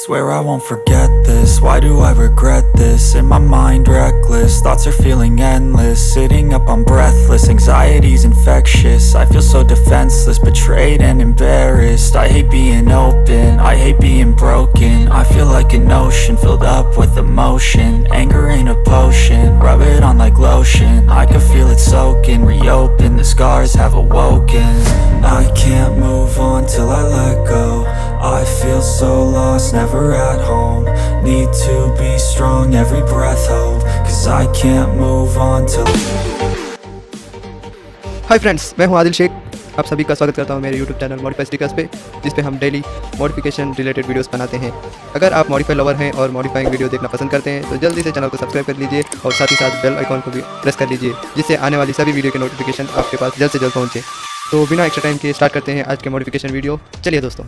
Swear I won't forget this, why do I regret this? In my mind reckless, thoughts are feeling endless. Sitting up I'm breathless, anxiety's infectious. I feel so defenseless, betrayed and embarrassed. I hate being open, I hate being broken. I feel like an ocean filled up with emotion. Anger ain't a potion, rub it on like lotion. I can feel it soaking, reopen, the scars have awoken. I can't move on till I let go. I feel so lost, never at home. Need to be strong, every breath hope. Cause I can't move on till... hi friends, मैं हूं आदिल शेख। आप सभी का स्वागत करता हूं मेरे YouTube channel modify stickers पे, जिस पे हम डेली मॉडिफिकेशन रिलेटेड वीडियोस बनाते हैं। अगर आप मॉडिफाई लवर हैं और मॉडिफाइंग वीडियो देखना पसंद करते हैं तो जल्दी से चैनल को सब्सक्राइब कर लीजिए और साथ ही साथ बेल आइकॉन को भी प्रेस कर लीजिए, जिससे आने वाली सभी वीडियो के नोटिफिकेशन आपके पास जल्द से जल्द पहुँचे। तो बिना एक्स्ट्रा टाइम के स्टार्ट करते हैं आज के मॉडिफिकेशन वीडियो। चलिए दोस्तों।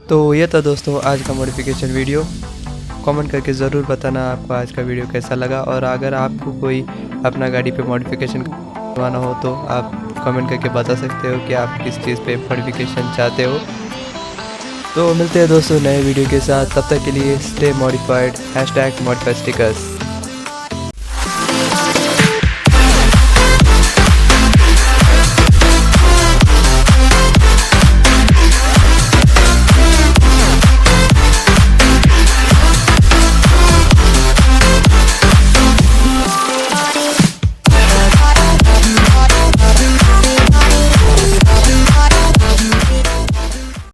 तो ये था दोस्तों आज का मॉडिफिकेशन वीडियो। कमेंट करके ज़रूर बताना आपको आज का वीडियो कैसा लगा, और अगर आपको कोई अपना गाड़ी पे मॉडिफिकेशन करवाना हो तो आप कमेंट करके बता सकते हो कि आप किस चीज़ पे मॉडिफिकेशन चाहते हो। तो मिलते हैं दोस्तों नए वीडियो के साथ, तब तक के लिए स्टे मॉडिफाइड #modifystickers।